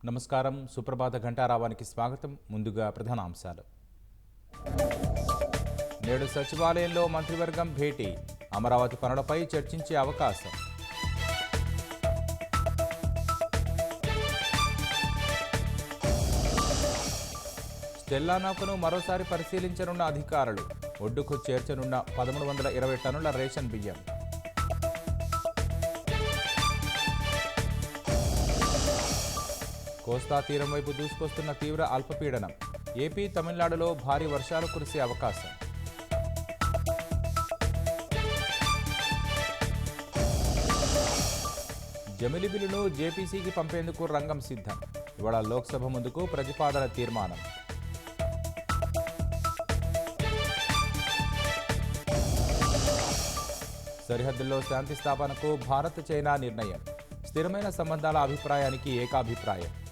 నమస్కారం. సుప్రభాత ఘంటారావానికి స్వాగతం. ముందుగా ప్రధానాంశాలు. నేడు సచివాలయంలో మంత్రివర్గం భేటీ. అమరావతి పనులపై చర్చించే అవకాశం. స్టెల్లా నౌకను మరోసారి పరిశీలించనున్న అధికారులు. ఒడ్డుకు చేర్చనున్న 1120 టన్నుల రేషన్ బియ్యం. కోస్తా తీరం వైపు దూసుకొస్తున్న తీవ్ర అల్పపీడనం. ఏపీ, తమిళనాడులో భారీ వర్షాలు కురిసే అవకాశం. జమిలి బిల్లును జేపీసీకి పంపేందుకు రంగం సిద్ధం. ఇవాళ లోక్సభ ముందుకు ప్రతిపాదన తీర్మానం. సరిహద్దుల్లో శాంతి స్థాపనకు భారత్, చైనా నిర్ణయం. స్థిరమైన సంబంధాల అభిప్రాయానికి ఏకాభిప్రాయం.